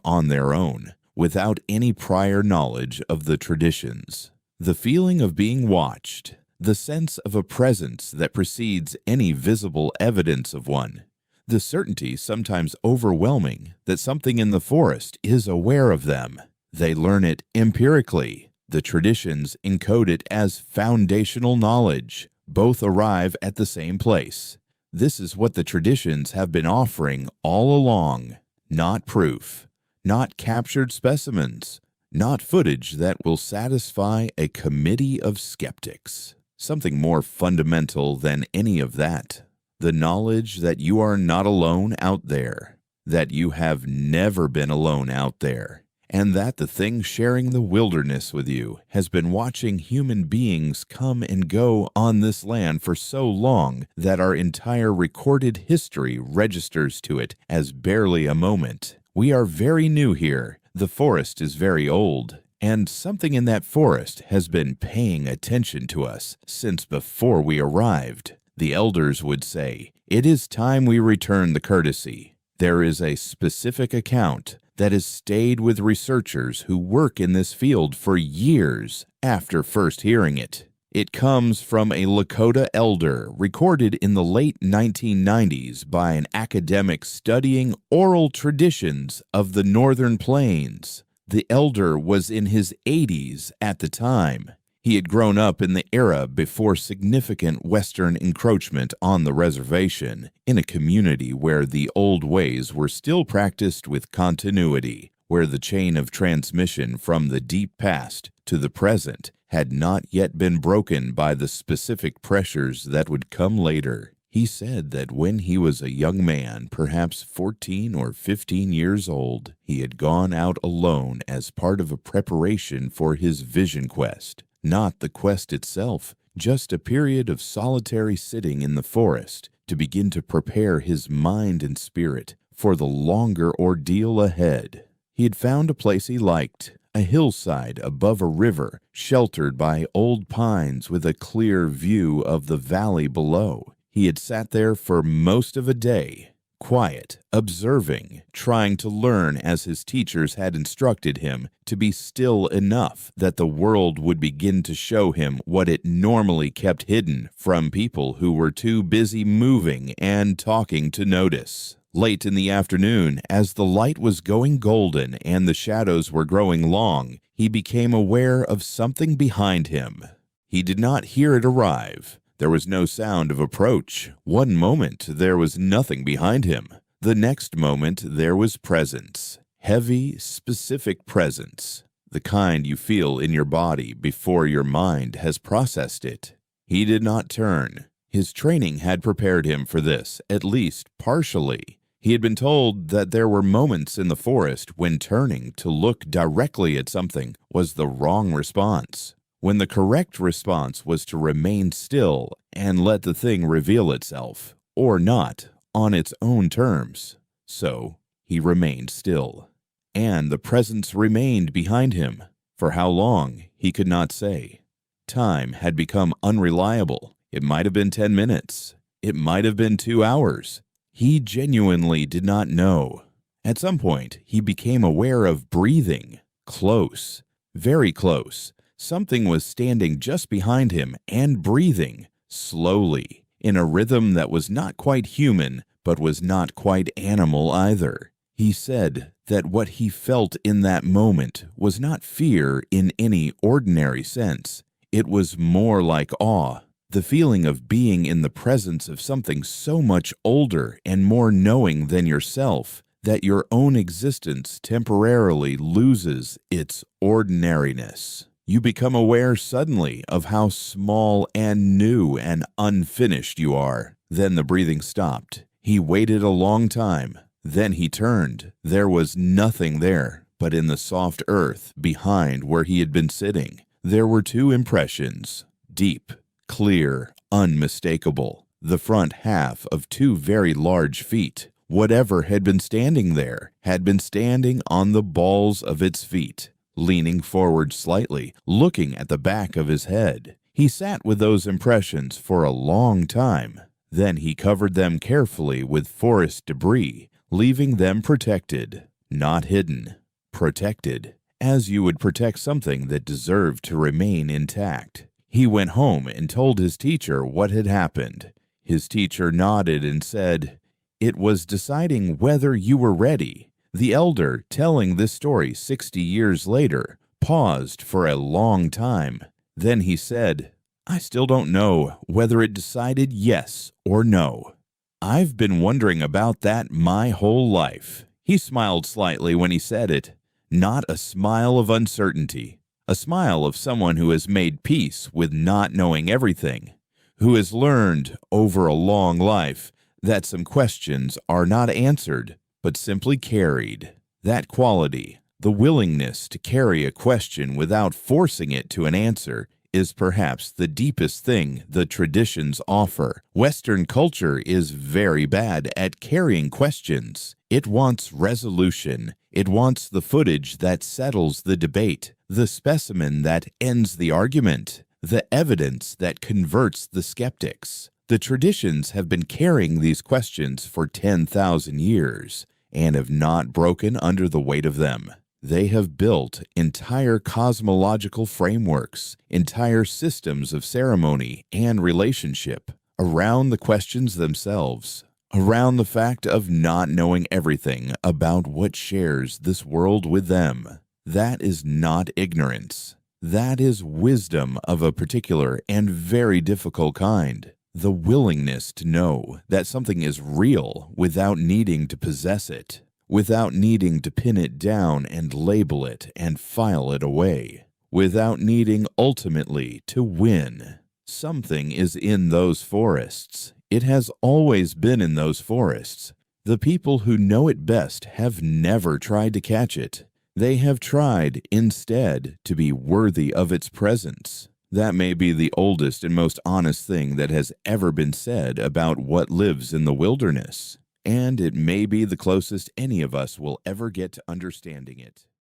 on their own, without any prior knowledge of the traditions. The feeling of being watched, the sense of a presence that precedes any visible evidence of one, the certainty, sometimes overwhelming, that something in the forest is aware of them. They learn it empirically. The traditions encode it as foundational knowledge. Both arrive at the same place. This is what the traditions have been offering all along. Not proof, not captured specimens, not footage that will satisfy a committee of skeptics. Something more fundamental than any of that. The knowledge that you are not alone out there, that you have never been alone out there, and that the thing sharing the wilderness with you has been watching human beings come and go on this land for so long that our entire recorded history registers to it as barely a moment. We are very new here. The forest is very old, and something in that forest has been paying attention to us since before we arrived. The elders would say, "It is time we return the courtesy." There is a specific account that has stayed with researchers who work in this field for years after first hearing it. It comes from a Lakota elder recorded in the late 1990s by an academic studying oral traditions of the Northern Plains. The elder was in his 80s at the time. He had grown up in the era before significant Western encroachment on the reservation, in a community where the old ways were still practiced with continuity, where the chain of transmission from the deep past to the present had not yet been broken by the specific pressures that would come later. He said that when he was a young man, perhaps 14 or 15 years old, he had gone out alone as part of a preparation for his vision quest. Not the quest itself, just a period of solitary sitting in the forest to begin to prepare his mind and spirit for the longer ordeal ahead. He had found a place he liked, a hillside above a river, sheltered by old pines with a clear view of the valley below. He had sat there for most of a day, quiet, observing, trying to learn as his teachers had instructed him to be still enough that the world would begin to show him what it normally kept hidden from people who were too busy moving and talking to notice. Late in the afternoon, as the light was going golden and the shadows were growing long, he became aware of something behind him. He did not hear it arrive. There was no sound of approach. One moment there was nothing behind him. The next moment there was presence. Heavy, specific presence. The kind you feel in your body before your mind has processed it. He did not turn. His training had prepared him for this, at least partially. He had been told that there were moments in the forest when turning to look directly at something was the wrong response, when the correct response was to remain still and let the thing reveal itself, or not, on its own terms. So he remained still, and the presence remained behind him. For how long, he could not say. Time had become unreliable. It might have been 10 minutes. It might have been 2 hours. He genuinely did not know. At some point, he became aware of breathing. Close, very close. Something was standing just behind him and breathing, slowly, in a rhythm that was not quite human, but was not quite animal either. He said that what he felt in that moment was not fear in any ordinary sense. It was more like awe, the feeling of being in the presence of something so much older and more knowing than yourself that your own existence temporarily loses its ordinariness. You become aware suddenly of how small and new and unfinished you are. Then the breathing stopped. He waited a long time. Then he turned. There was nothing there, but in the soft earth behind where he had been sitting, there were 2 impressions, deep, clear, unmistakable. The front half of 2 very large feet, Whatever had been standing there had been standing on the balls of its feet, leaning forward slightly, looking at the back of his head. He sat with those impressions for a long time. Then he covered them carefully with forest debris, leaving them protected, not hidden, protected, as you would protect something that deserved to remain intact. He went home and told his teacher what had happened. His teacher nodded and said, "It was deciding whether you were ready." The elder, telling this story 60 years later, paused for a long time. Then he said, "I still don't know whether it decided yes or no. I've been wondering about that my whole life." He smiled slightly when he said it, not a smile of uncertainty, a smile of someone who has made peace with not knowing everything, who has learned over a long life that some questions are not answered, but simply carried. That quality, the willingness to carry a question without forcing it to an answer, is perhaps the deepest thing the traditions offer. Western culture is very bad at carrying questions. It wants resolution. It wants the footage that settles the debate, the specimen that ends the argument, the evidence that converts the skeptics. The traditions have been carrying these questions for 10,000 years and have not broken under the weight of them. They have built entire cosmological frameworks, entire systems of ceremony and relationship around the questions themselves, around the fact of not knowing everything about what shares this world with them. That is not ignorance. That is wisdom of a particular and very difficult kind. The willingness to know that something is real without needing to possess it, without needing to pin it down and label it and file it away, without needing ultimately to win. Something is in those forests. It has always been in those forests. The people who know it best have never tried to catch it. They have tried, instead, to be worthy of its presence. That may be the oldest and most honest thing that has ever been said about what lives in the wilderness, and it may be the closest any of us will ever get to understanding it.